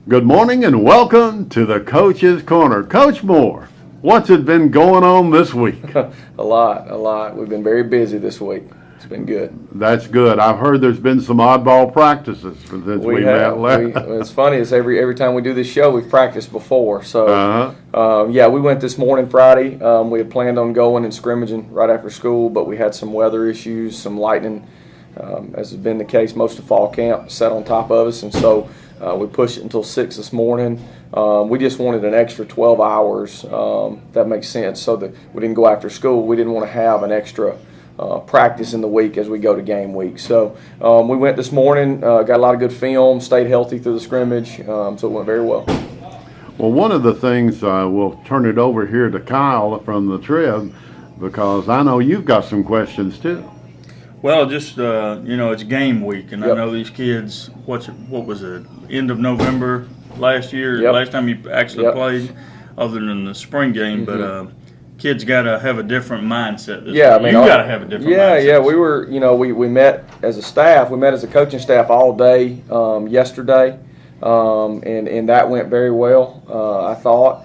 Good morning and welcome to the Coach's Corner. Coach Moore, what's it been going on this week? A lot. We've been very busy this week. It's been good. That's good. I've heard there's been some oddball practices since we met last. It's funny. It's every time we do this show, we've practiced before. So, we went this morning, Friday. We had planned on going and scrimmaging right after school, but we had some weather issues, some lightning, as has been the case most of fall camp, set on top of us, and so we pushed it until 6 this morning. We just wanted an extra 12 hours. That makes sense, so that we didn't go after school. We didn't want to have an extra practice in the week as we go to game week. So we went this morning, got a lot of good film, stayed healthy through the scrimmage, so it went very well. Well, one of the things, we'll turn it over here to Kyle from the Trib, because I know you've got some questions too. Well, just it's game week, and Yep. I know these kids. What was it? End of November last year. Yep. Last time you actually Yep. played, other than the spring game. But kids got to have a different mindset. This Yeah, week. I mean, you got to have a different mindset. Yeah. We were, we met as a staff. We met as a coaching staff all day yesterday, and that went very well. I thought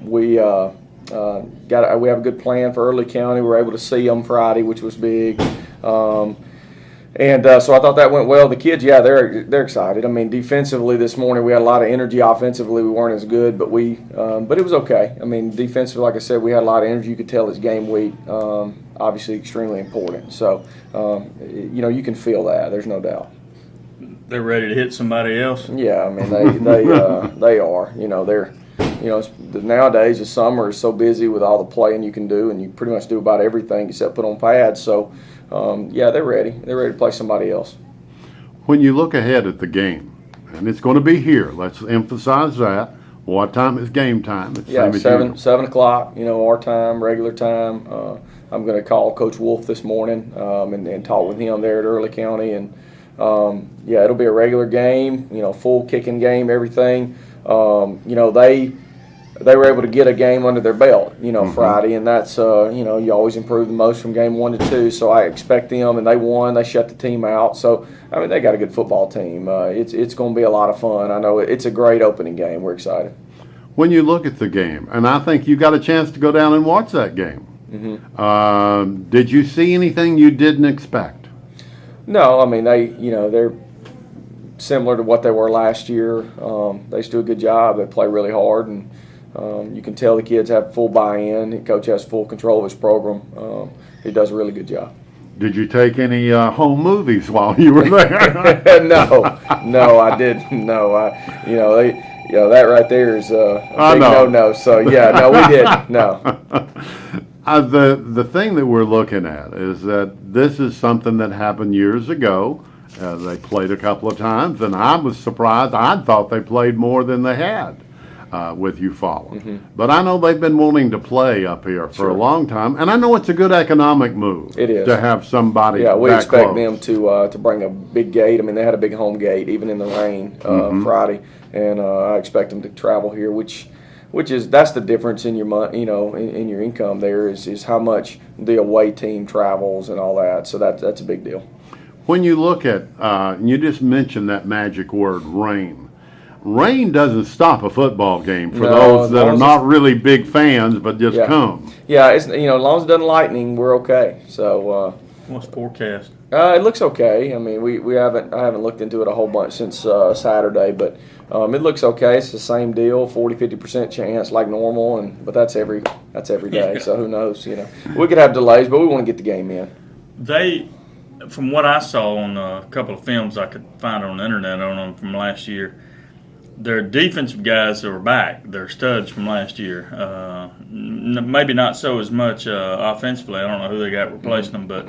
we have a good plan for Early County. We were able to see them Friday, which was big. So I thought that went well. The kids, they're excited. I mean, defensively this morning we had a lot of energy. Offensively we weren't as good, but it was okay. I mean, defensively, like I said, we had a lot of energy. You could tell it's game week. Obviously, extremely important. So, you can feel that. There's no doubt. They're ready to hit somebody else. Yeah, I mean they are. Nowadays the summer is so busy with all the playing you can do, and you pretty much do about everything except put on pads. So. They're ready. They're ready to play somebody else. When you look ahead at the game, and it's going to be here, let's emphasize that. What time is game time? It's same as 7 o'clock. Our time, regular time. I'm going to call Coach Wolf this morning and talk with him there at Early County, and it'll be a regular game. Full kicking game, everything. They were able to get a game under their belt, Friday, and that's, you always improve the most from game 1 to 2. So I expect them, and they won. They shut the team out. So, I mean, they got a good football team. It's going to be a lot of fun. I know it's a great opening game. We're excited. When you look at the game, and I think you got a chance to go down and watch that game. Mm-hmm. Did you see anything you didn't expect? No, I mean, they're similar to what they were last year. They just do a good job. They play really hard, and you can tell the kids have full buy-in. The coach has full control of his program. He does a really good job. Did you take any home movies while you were there? No, I didn't. No, that right there is a big no-no. So we didn't. No. The thing that we're looking at is that this is something that happened years ago. They played a couple of times, and I was surprised. I thought they played more than they had. With Eufaula. Mm-hmm. But I know they've been wanting to play up here for a long time, and I know it's a good economic move. It is. To have somebody we that expect close. them to bring a big gate. I mean, they had a big home gate, even in the rain Friday, and I expect them to travel here, which is that's the difference in your in your income. There is how much the away team travels and all that. So that's a big deal. When you look at, you just mentioned that magic word, rain. Rain doesn't stop a football game for those that are not really big fans, but just come. Yeah, it's as long as it doesn't lightning, we're okay. So What's the forecast? It looks okay. I mean, I haven't looked into it a whole bunch since Saturday, but it looks okay. It's the same deal, 40-50% chance like normal, but that's every day. Yeah. So who knows? We could have delays, but we want to get the game in. From what I saw on a couple of films I could find on the internet on them from last year, their defensive guys that were back, they're studs from last year. Maybe not so as much offensively. I don't know who they got replacing them, but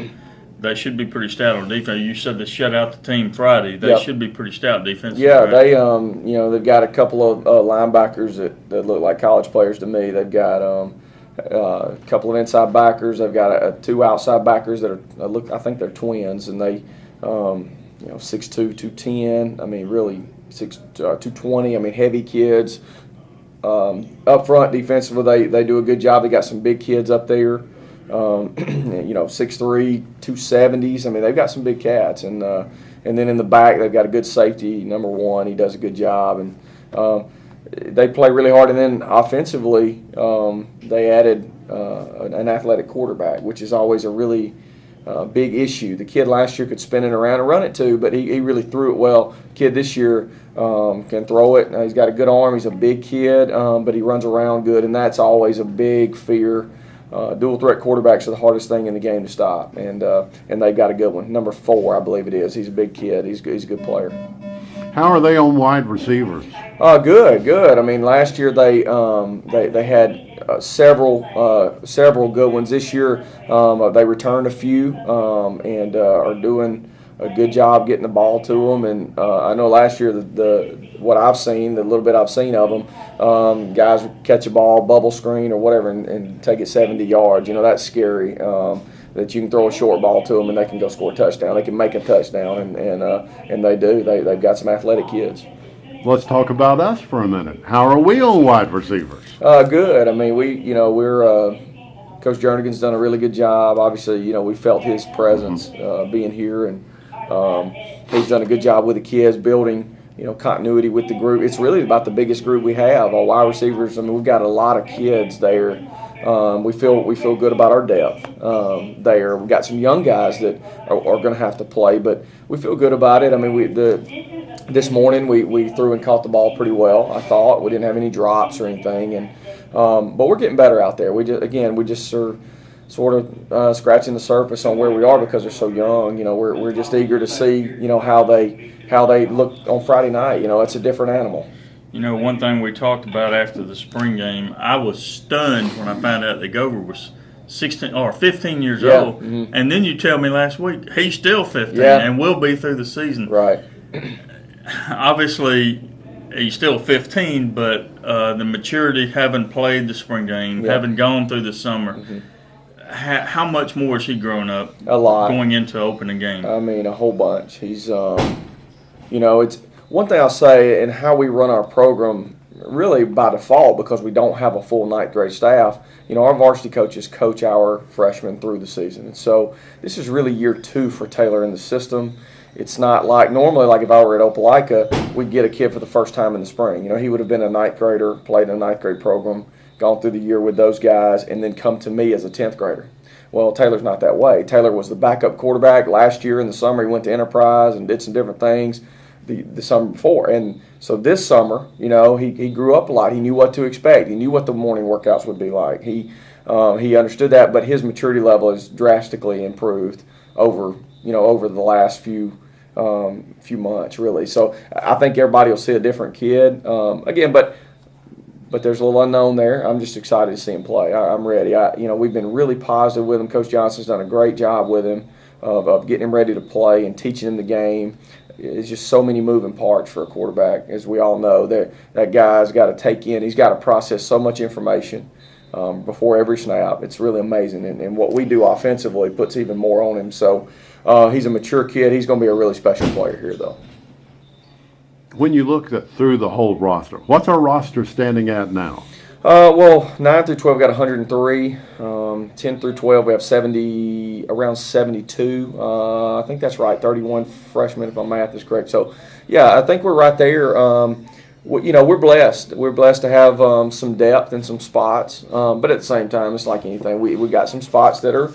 they should be pretty stout on defense. You said they shut out the team Friday. They should be pretty stout defensively. Yeah, right? they've got a couple of linebackers that look like college players to me. They've got a couple of inside backers. They've got 2 outside backers that are I think they're twins, and they 6'2", 210. I mean, really 220. I mean, heavy kids. Up front defensively, they do a good job. They got some big kids up there. 6'3", 270s. I mean, they've got some big cats, and And then in the back, they've got a good safety, number 1. He does a good job. And they play really hard. And then offensively, they added an athletic quarterback, which is always a really big issue. The kid last year could spin it around and run it too, but he really threw it well. Kid this year can throw it. He's got a good arm. He's a big kid, but he runs around good, and that's always a big fear. Dual threat quarterbacks are the hardest thing in the game to stop, and they've got a good one. Number 4, I believe it is. He's a big kid. He's a good player. How are they on wide receivers? Good. I mean, last year they had several good ones. This year they returned a few and are doing a good job getting the ball to them. And I know last year what I've seen, the little bit I've seen of them, guys would catch a ball, bubble screen or whatever, and take it 70 yards. You know, that's scary. That you can throw a short ball to them and they can go score a touchdown. They can make a touchdown, and they do. They've got some athletic kids. Let's talk about us for a minute. How are we on wide receivers? Good. I mean, we're Coach Jernigan's done a really good job. Obviously, we felt his presence being here, and he's done a good job with the kids, building continuity with the group. It's really about the biggest group we have. Our wide receivers. I mean, we've got a lot of kids there. We feel good about our depth there. We've got some young guys that are going to have to play, but we feel good about it. I mean, this morning we threw and caught the ball pretty well. I thought we didn't have any drops or anything, and but we're getting better out there. We just are sort of scratching the surface on where we are because they're so young. We're just eager to see how they look on Friday night. It's a different animal. One thing we talked about after the spring game, I was stunned when I found out that Gover was 16 or 15 years old. Mm-hmm. And then you tell me last week he's still 15 and will be through the season. Right. Obviously, he's still 15, but the maturity, having played the spring game, having gone through the summer, how much more is he growing up? A lot. Going into opening game. I mean, a whole bunch. He's, it's one thing I'll say, and how we run our program, really by default, because we don't have a full ninth grade staff. Our varsity coaches coach our freshmen through the season, and so this is really year 2 for Taylor in the system. It's not like normally, like if I were at Opelika, we'd get a kid for the first time in the spring. He would have been a ninth grader, played in a ninth grade program, gone through the year with those guys, and then come to me as a 10th grader. Well, Taylor's not that way. Taylor was the backup quarterback last year in the summer. He went to Enterprise and did some different things the summer before. And so this summer, he grew up a lot. He knew what to expect. He knew what the morning workouts would be like. He understood that, but his maturity level has drastically improved over the last few months, really. So I think everybody will see a different kid. Again, but there's a little unknown there. I'm just excited to see him play. I'm ready. We've been really positive with him. Coach Johnson's done a great job with him of getting him ready to play and teaching him the game. It's just so many moving parts for a quarterback, as we all know. That guy's got to take in. He's got to process so much information before every snap. It's really amazing. And what we do offensively puts even more on him. So he's a mature kid. He's going to be a really special player here, though. When you look through the whole roster, what's our roster standing at now? 9 through 12 we got 103. 10 through 12 we have around 72. I think that's right. 31 freshmen, if my math is correct. So, yeah, I think we're right there. We're blessed. We're blessed to have some depth in some spots. But at the same time, it's like anything. We got some spots that are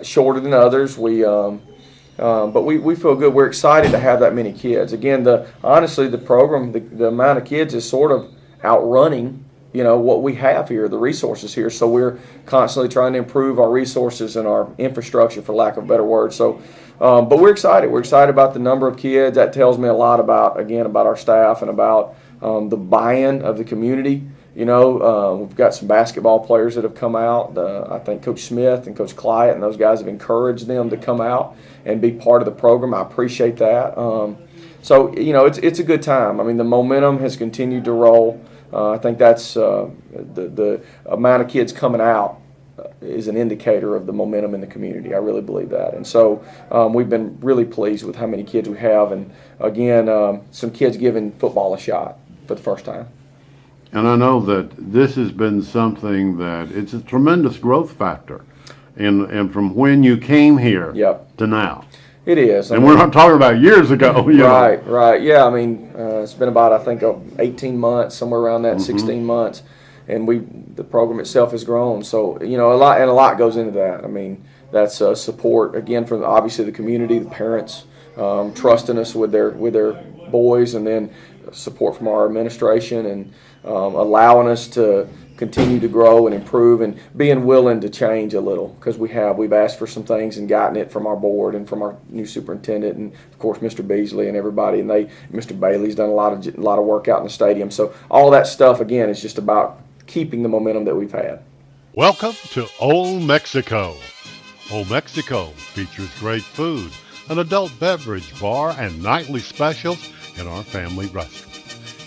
shorter than others. But we feel good. We're excited to have that many kids. Again, honestly, the program, the amount of kids is sort of outrunning, what we have here, the resources here. So we're constantly trying to improve our resources and our infrastructure, for lack of a better word. So, but we're excited. We're excited about the number of kids. That tells me a lot about our staff and about the buy-in of the community. We've got some basketball players that have come out. I think Coach Smith and Coach Clyett and those guys have encouraged them to come out and be part of the program. I appreciate that. So, it's a good time. I mean, the momentum has continued to roll. I think that's the amount of kids coming out is an indicator of the momentum in the community. I really believe that. And so we've been really pleased with how many kids we have. And, again, some kids giving football a shot for the first time. And I know that this has been something that it's a tremendous growth factor. And from when you came here to now. It is. And we're not talking about years ago. You know. Right. Yeah, I mean, it's been about, I think, 18 months, somewhere around that, 16 months. And the program itself has grown. So, you know, a lot goes into that. I mean, that's support, again, from obviously the community, the parents, trusting us with their boys, and then support from our administration, and allowing us to continue to grow and improve, and being willing to change a little, because we've asked for some things and gotten it from our board and from our new superintendent, and of course Mr. Beasley and everybody, and Mr. Bailey's done a lot of work out in the stadium. So all that stuff, again, is just about keeping the momentum that we've had. Welcome to Old Mexico. Old Mexico features great food, an adult beverage bar, and nightly specials in our family restaurant.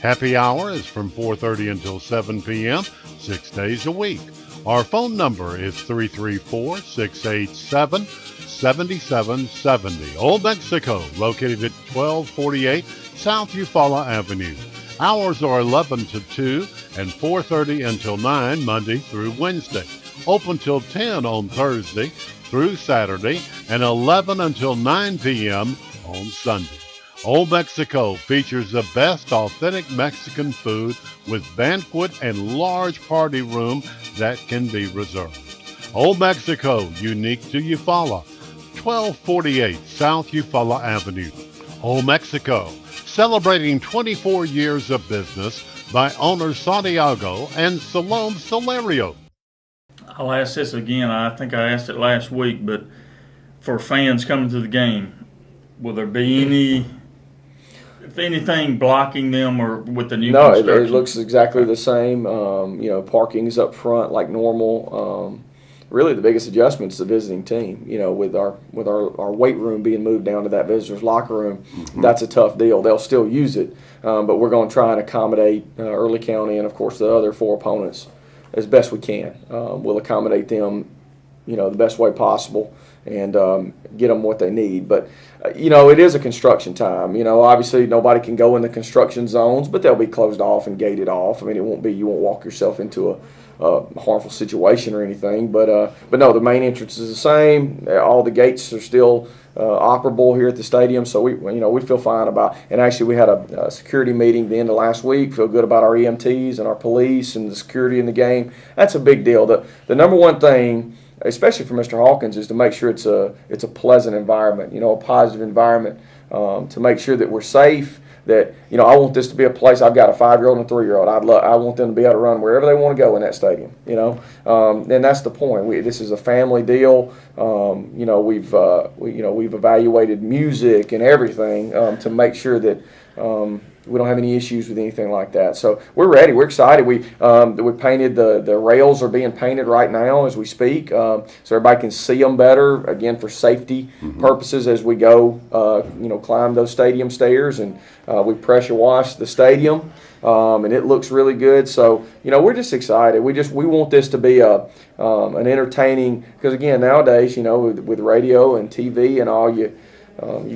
Happy hour is from 4:30 until 7 p.m., 6 days a week. Our phone number is 334-687-7770. Old Mexico, located at 1248 South Eufaula Avenue. Hours are 11 to 2 and 4:30 until 9 Monday through Wednesday. Open till 10 on Thursday through Saturday, and 11 until 9 p.m. on Sunday. Old Mexico features the best authentic Mexican food with banquet and large party room that can be reserved. Old Mexico, unique to Eufaula, 1248 South Eufaula Avenue. Old Mexico, celebrating 24 years of business by owners Santiago and Salome Solario. I'll ask this again. I think I asked it last week, but for fans coming to the game, will there be anything blocking them, or with the new construction? No, it looks exactly the same. You know, parking's up front like normal. Really, the biggest adjustment is the visiting team. You know, with our weight room being moved down to that visitor's locker room, that's a tough deal. They'll still use it, but we're going to try and accommodate Early County and, of course, the other 4 opponents as best we can. We'll accommodate them, you know, the best way possible, and get them what they need. But, you know, it is a construction time. You know, obviously nobody can go in the construction zones, but they'll be closed off and gated off. I mean, you won't walk yourself into a harmful situation or anything. But no, the main entrance is the same. All the gates are still operable here at the stadium, so we feel fine about. And actually, we had a security meeting the end of last week. Feel good about our EMTs and our police and the security in the game. That's a big deal. The number one thing, especially for Mr. Hawkins, is to make sure it's a pleasant environment, you know, a positive environment, to make sure that we're safe. That, you know, I want this to be a place. I've got a 5-year-old and a 3-year-old. I want them to be able to run wherever they want to go in that stadium. You know, and that's the point. This is a family deal. You know, we've evaluated music and everything to make sure that we don't have any issues with anything like that. So we're ready. We're excited. We painted the rails are being painted right now as we speak, so everybody can see them better. Again, for safety purposes as we go, climb those stadium stairs, and we pressure wash the stadium, and it looks really good. So we're just excited. We want this to be an entertaining, because again nowadays with radio and TV and all, you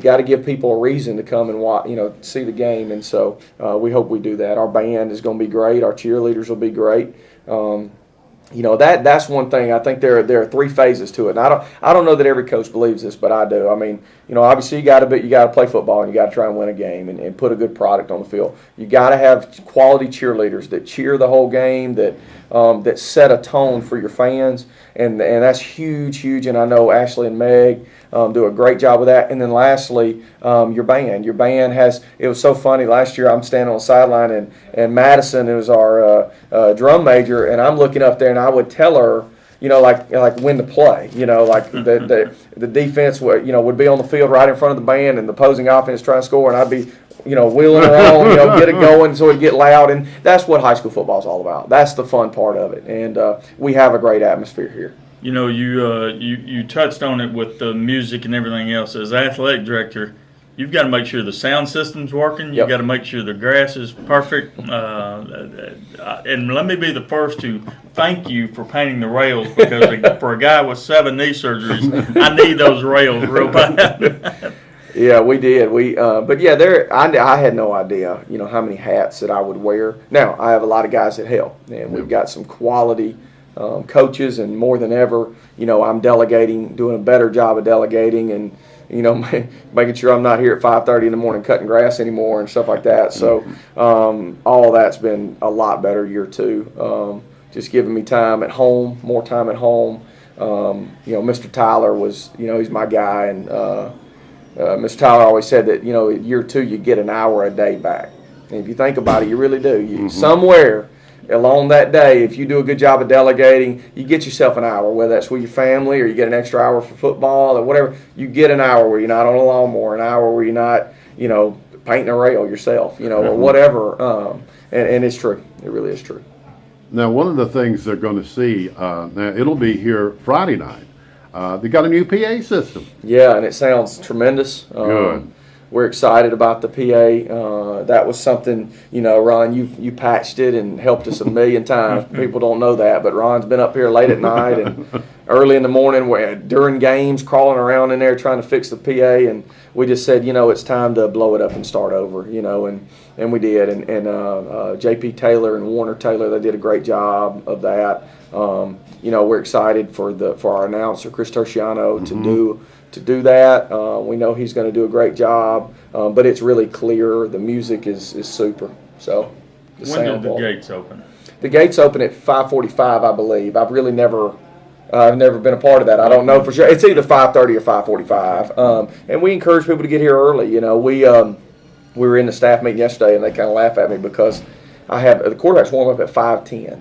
got to give people a reason to come and watch, see the game, and so we hope we do that. Our band is going to be great. Our cheerleaders will be great. That's one thing. I think there are 3 phases to it. And I don't know that every coach believes this, but I do. I mean, obviously you got to play football, and you got to try and win a game and put a good product on the field. You got to have quality cheerleaders that cheer the whole game, that set a tone for your fans, and that's huge. And I know Ashley and Meg do a great job with that. And then lastly, your band. Your band it was so funny. Last year I'm standing on the sideline, and Madison, who's our drum major, and I'm looking up there, and I would tell her, like when to play, like the defense would be on the field right in front of the band, and the opposing offense trying to score, and I'd be wheeling around, get it going so it'd get loud. And that's what high school football is all about. That's the fun part of it. And we have a great atmosphere here. You touched on it with the music and everything else. As athletic director, you've got to make sure the sound system's working. You've got to make sure the grass is perfect. And let me be the first to thank you for painting the rails, because for a guy with 7 knee surgeries, I need those rails real bad. Yeah, we did. But yeah, I had no idea, how many hats that I would wear. Now, I have a lot of guys that help, and we've got some quality coaches, and more than ever, I'm delegating, doing a better job of delegating, and making sure I'm not here at 5:30 in the morning cutting grass anymore and stuff like that. So all that's been a lot better year two. Just giving me time at home, more time at home. Mr. Tyler was, he's my guy, and Mr. Tyler always said that, year two you get an hour a day back. And if you think about it, you really do. Somewhere along that day, if you do a good job of delegating, you get yourself an hour, whether that's with your family or you get an extra hour for football or whatever. You get an hour where you're not on a lawnmower, an hour where you're not, painting a rail yourself, or whatever. And it's true. It really is true. Now, one of the things they're going to see, now it'll be here Friday night. They got a new PA system. Yeah, and it sounds tremendous. Good. We're excited about the PA. That was something, Ron, you patched it and helped us a million times. People don't know that, but Ron's been up here late at night and early in the morning during games, crawling around in there trying to fix the PA. And we just said, it's time to blow it up and start over, and we did. And J.P. Taylor and Warner Taylor, they did a great job of that. We're excited for our announcer, Chris Terciano, to do that. We know he's going to do a great job, but it's really clear. The music is super. So when did the gates open? The gates open at 5:45, I believe. I've really never been a part of that. I don't know for sure. It's either 5:30 or 5:45. And we encourage people to get here early. We were in the staff meeting yesterday, and they kind of laugh at me because I have the quarterbacks warm up at 5:10.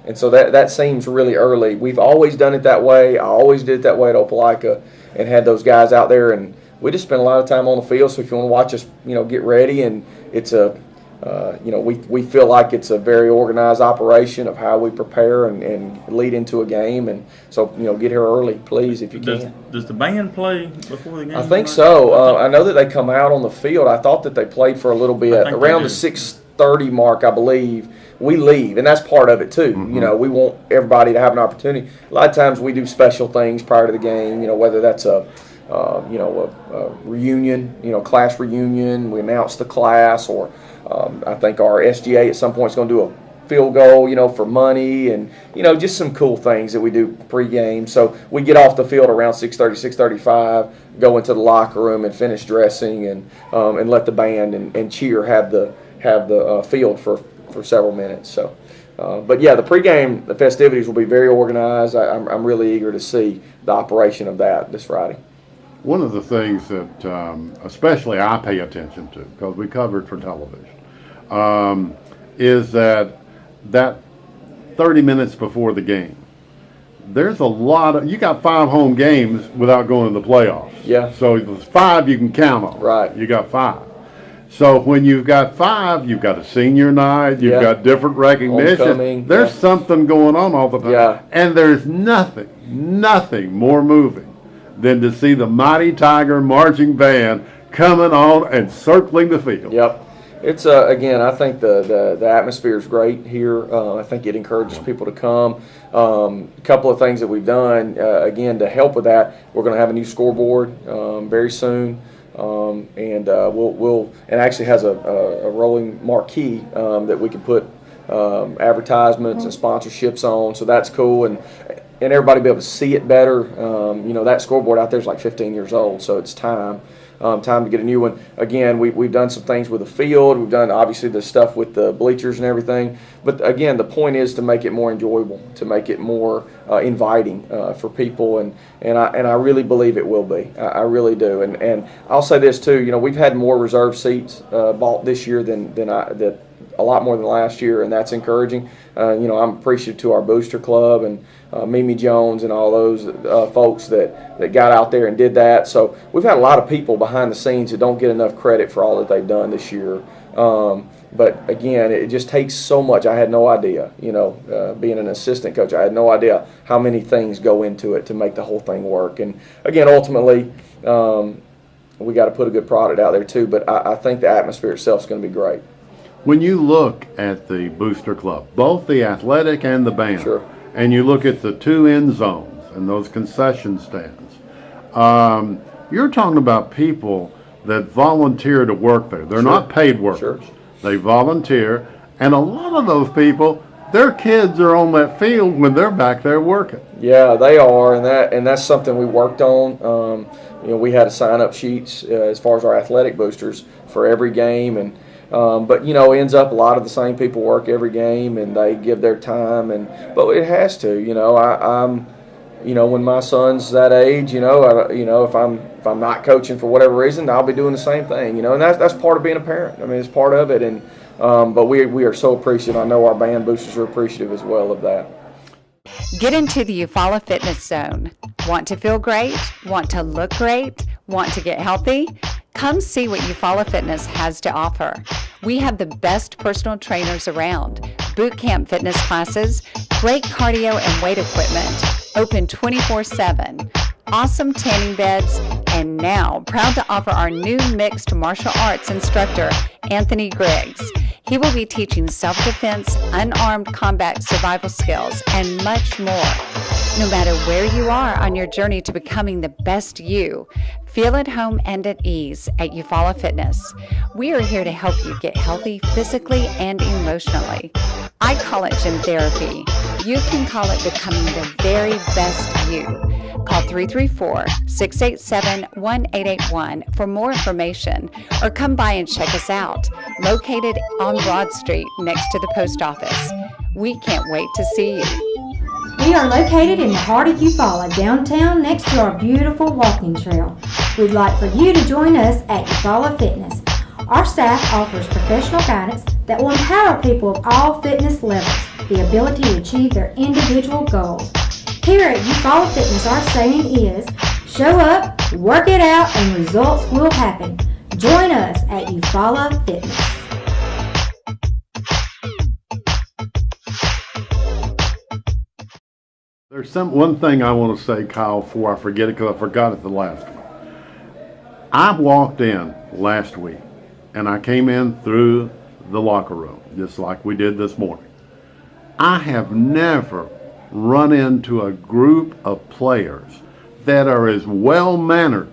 And so that seems really early. We've always done it that way. I always did it that way at Opelika and had those guys out there. And we just spend a lot of time on the field. So if you want to watch us, get ready. And it's we feel like it's a very organized operation of how we prepare and lead into a game. And so, get here early, please, if you can. Does the band play before the game? I think so. I know that they come out on the field. I thought that they played for a little bit. Around the 6:30 mark, I believe. We leave, and that's part of it too. We want everybody to have an opportunity. A lot of times we do special things prior to the game. Whether that's a reunion, class reunion. We announce the class, or I think our SGA at some point is going to do a field goal, for money, and just some cool things that we do pregame. So we get off the field around 6:30, 6:35, go into the locker room and finish dressing, and let the band and cheer have the field for several minutes. So, but yeah, the pregame, the festivities will be very organized. I'm really eager to see the operation of that this Friday. One of the things that especially I pay attention to, because we cover it for television, is that 30 minutes before the game, there's a lot of, you got 5 home games without going to the playoffs. Yeah. So there's 5 you can count on. Right. You got 5. So when you've got 5, you've got a senior night, you've got different recognition. Homecoming, there's something going on all the time. Yeah. And there's nothing more moving than to see the Mighty Tiger marching band coming on and circling the field. Yep. It's again, I think the atmosphere is great here. I think it encourages people to come. A couple of things that we've done again to help with that. We're going to have a new scoreboard very soon. And we'll actually has a rolling marquee that we can put advertisements and sponsorships on, so that's cool, and everybody be able to see it better. That scoreboard out there is like 15 years old, so it's time to get a new one. Again, we've done some things with the field. We've done obviously the stuff with the bleachers and everything. But again, the point is to make it more enjoyable, to make it more inviting for people, and I really believe it will be. I really do. And I'll say this too. We've had more reserve seats bought this year than a lot more than last year, and that's encouraging. I'm appreciative to our booster club and Mimi Jones and all those folks that got out there and did that. So we've had a lot of people behind the scenes that don't get enough credit for all that they've done this year. But again, it just takes so much. I had no idea, being an assistant coach, I had no idea how many things go into it to make the whole thing work. And again, ultimately, we got to put a good product out there too. But I think the atmosphere itself is going to be great. When you look at the booster club, both the athletic and the band, Sure. and you look at the 2 end zones and those concession stands, you're talking about people that volunteer to work there. They're not paid workers. Sure. They volunteer, and a lot of those people their kids are on that field when they're back there working. Yeah, they are, and that's something we worked on. We had sign-up sheets as far as our athletic boosters for every game, and but ends up a lot of the same people work every game, and they give their time, but it has to. I'm when my son's that age, if I'm not coaching for whatever reason, I'll be doing the same thing. And that's part of being a parent. I mean, it's part of it, and but we are so appreciative. I know our band boosters are appreciative as well of that. Get into the Eufaula Fitness Zone. Want to feel great? Want to look great? Want to get healthy? Come see what Eufaula Fitness has to offer. We have the best personal trainers around, boot camp fitness classes, great cardio and weight equipment, open 24/7, awesome tanning beds, and now proud to offer our new mixed martial arts instructor, Anthony Griggs. He will be teaching self-defense, unarmed combat survival skills, and much more. No matter where you are on your journey to becoming the best you, feel at home and at ease at Eufaula Fitness. We are here to help you get healthy physically and emotionally. I call it gym therapy. You can call it becoming the very best you. Call 334-687-1881 for more information, or come by and check us out, located on Broad Street next to the post office. We can't wait to see you. We are located in the heart of Eufaula, downtown, next to our beautiful walking trail. We'd like for you to join us at Eufaula Fitness. Our staff offers professional guidance that will empower people of all fitness levels the ability to achieve their individual goals. Here at Eufaula Fitness, our saying is, show up, work it out, and results will happen. Join us at Eufaula Fitness. There's one thing I want to say, Kyle, before I forget it, because I forgot it the last one. I walked in last week, and I came in through the locker room, just like we did this morning. I have never run into a group of players that are as well-mannered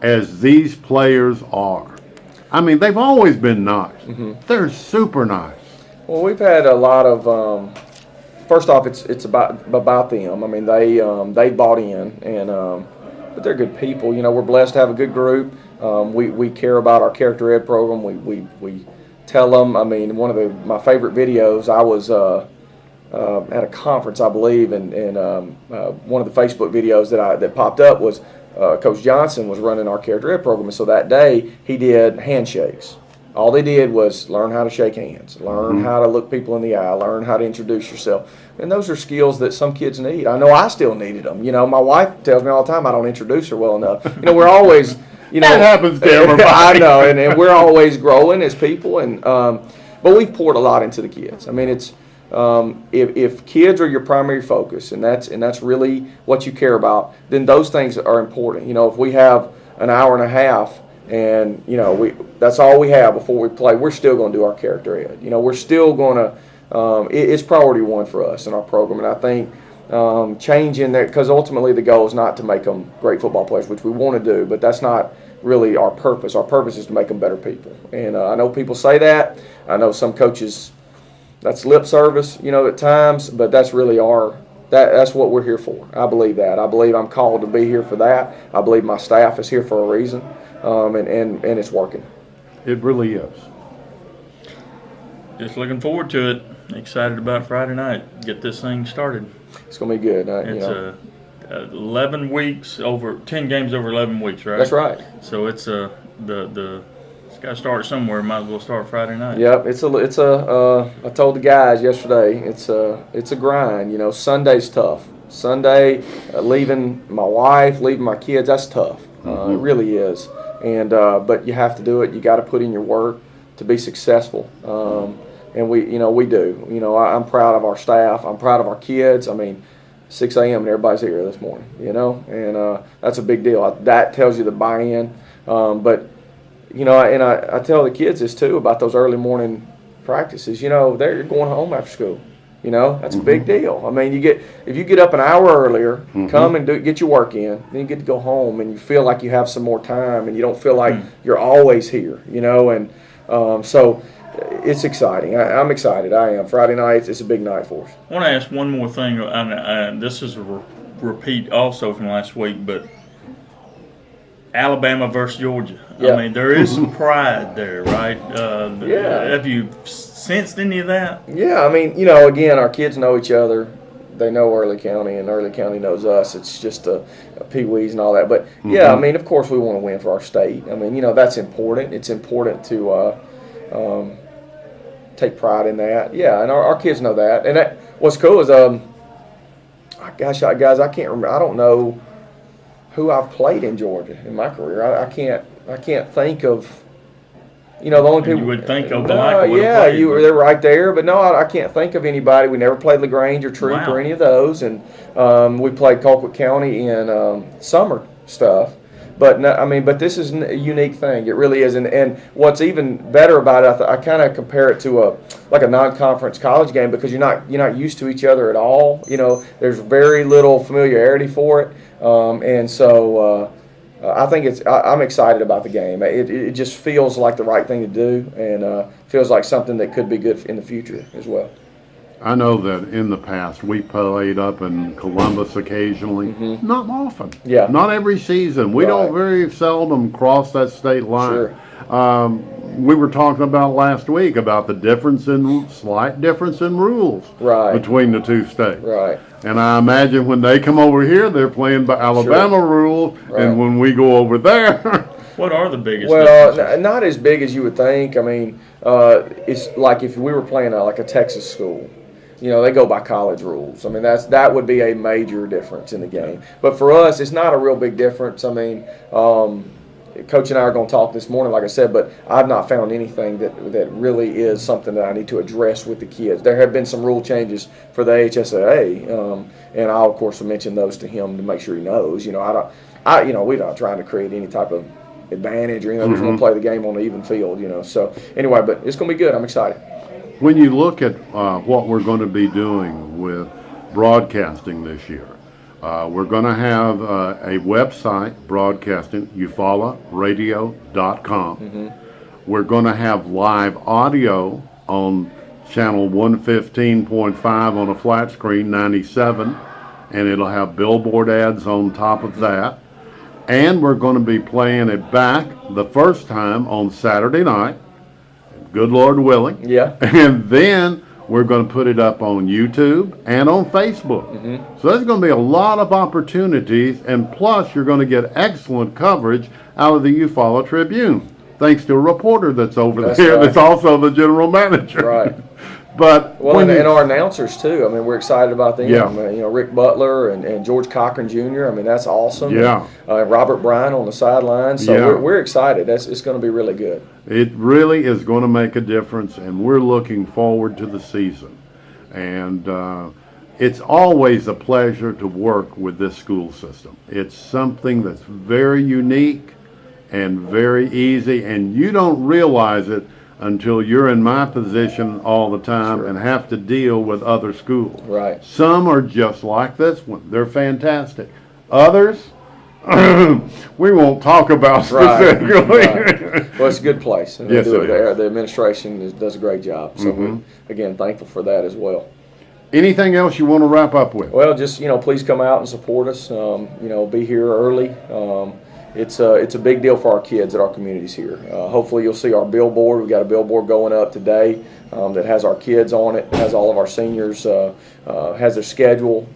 as these players are. I mean, they've always been nice. Mm-hmm. They're super nice. Well, we've had a lot of first off, it's about them. I mean, they bought in, and but they're good people. We're blessed to have a good group. We care about our character ed program. We tell them. I mean, one of my favorite videos. I was at a conference, I believe, and one of the Facebook videos that popped up was Coach Johnson was running our character ed program, and so that day he did handshakes. All they did was learn how to shake hands, learn how to look people in the eye, learn how to introduce yourself. And those are skills that some kids need. I know I still needed them. My wife tells me all the time I don't introduce her well enough. We're always, that happens to everybody. I know, and we're always growing as people. And but we've poured a lot into the kids. I mean, it's if kids are your primary focus, and that's really what you care about, then those things are important. If we have an hour and a half, and that's all we have before we play, we're still going to do our character ed. We're still going to. It's priority one for us in our program, and I think changing that, because ultimately the goal is not to make them great football players, which we want to do, but that's not really our purpose. Our purpose is to make them better people. And I know people say that. I know some coaches, that's lip service, at times, but that's really that's what we're here for. I believe that. I believe I'm called to be here for that. I believe my staff is here for a reason. And it's working. It really is. Just looking forward to it. Excited about Friday night. Get this thing started. It's going to be good. It's 11 weeks over 10 games over 11 weeks, right? That's right. So it's it's got to start somewhere. Might as well start Friday night. Yep. I told the guys yesterday. It's a grind. Sunday's tough. Sunday, leaving my wife, leaving my kids. That's tough. It really is. And but you have to do it. You got to put in your work to be successful. And we do. I'm proud of our staff. I'm proud of our kids. I mean, 6 a.m. and everybody's here this morning. And that's a big deal. That tells you the buy-in. But I tell the kids this too about those early morning practices. They're going home after school. That's a big deal. I mean, if you get up an hour earlier, come and get your work in, then you get to go home and you feel like you have some more time and you don't feel like you're always here, and so it's exciting. I'm excited. I am. Friday nights, it's a big night for us. I want to ask one more thing, and this is a repeat also from last week, but Alabama versus Georgia. Yeah. I mean, there is some pride there, right? Yeah. Have you sensed any of that? Yeah, I mean, you know, again, our kids know each other. They know Early County, and Early County knows us. It's just a pee-wees and all that. But, yeah, I mean, of course we want to win for our state. I mean, you know, that's important. It's important to take pride in that. Yeah, and our kids know that. And what's cool is, gosh, guys, I can't remember. I don't know who I've played in Georgia in my career. I can't think of, you know, the only people you would think Opelika would have yeah, played, they're right there, but no, I can't think of anybody. We never played LaGrange or Troop Wow. or any of those, and we played Colquitt County in summer stuff. But no, I mean, but this is a unique thing. It really is, and what's even better about it, I kind of compare it to a non-conference college game, because you're not used to each other at all. You know, there's very little familiarity for it, and so I think I'm excited about the game. It just feels like the right thing to do, and feels like something that could be good in the future as well. I know that in the past we played up in Columbus occasionally, not often. Yeah. Not every season. We don't Right. very seldom cross that state line. Sure. We were talking about last week about the slight difference in rules Right. between the two states. Right. And I imagine when they come over here, they're playing by Alabama rules, Right. and when we go over there, What are the biggest Well, differences? not as big as you would think. I mean, it's like if we were playing like a Texas school. You know, they go by college rules. I mean, that would be a major difference in the game. But for us, it's not a real big difference. I mean, Coach and I are going to talk this morning, like I said, but I've not found anything that really is something that I need to address with the kids. There have been some rule changes for the HSAA, and I'll of course mention those to him to make sure he knows. You know, we're not trying to create any type of advantage or anything. We're just going to play the game on an even field. You know, so anyway, but it's going to be good. I'm excited. when you look at what we're going to be doing with broadcasting this year, we're going to have a website broadcasting, eufaularadio.com. Mm-hmm. We're going to have live audio on channel 115.5 on a flat screen, 97, and it'll have billboard ads on top of that. And we're going to be playing it back the first time on Saturday night, good Lord willing. Yeah. And then we're going to put it up on YouTube and on Facebook. Mm-hmm. So there's going to be a lot of opportunities, and plus you're going to get excellent coverage out of the Eufaula Tribune, thanks to a reporter that's over That's there right. that's also the general manager. Right. But Well, when and you- our announcers too. I mean, we're excited about them. Yeah. You know, Rick Butler and George Cochran Jr. I mean, that's awesome. Yeah. Robert Bryan on the sidelines. So Yeah. we're excited. It's going to be really good. It really is going to make a difference, and we're looking forward to the season. And it's always a pleasure to work with this school system. It's something that's very unique and very easy, and you don't realize it until you're in my position all the time Sure. and have to deal with other schools. Right. Some are just like this one. They're fantastic. Others, we won't talk about specifically. Right. Well, it's a good place. And Yes, they do it there. is. The administration does a great job. So we're, again, thankful for that as well. Anything else you want to wrap up with? Well, just, please come out and support us. Be here early. It's a big deal for our kids at our communities here. Hopefully you'll see our billboard. We've got a billboard going up today that has our kids on it, has all of our seniors, has their schedule.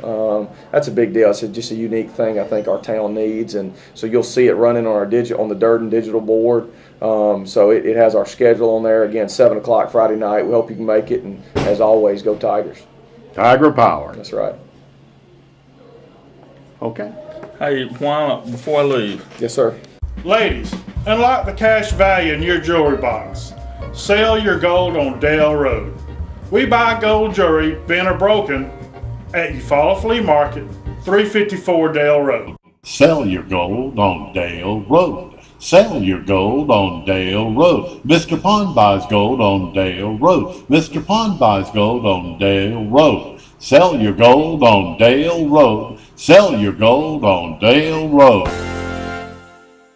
That's a big deal. It's just a unique thing I think our town needs, and so you'll see it running on on the Durden digital board. So it has our schedule on there. Again, 7 o'clock Friday night. We hope you can make it, and as always, go Tigers. Tiger Power. That's right. Okay. Hey, before I leave, Yes, sir. Ladies, unlock the cash value in your jewelry box. Sell your gold on Dale Road. We buy gold jewelry, bent or broken, at Eufaula Flea Market, 354 Dale Road. Sell your gold on Dale Road. Sell your gold on Dale Road. Mr. Pond buys gold on Dale Road. Mr. Pond buys gold on Dale Road. Sell your gold on Dale Road. Sell your gold on Dale Road.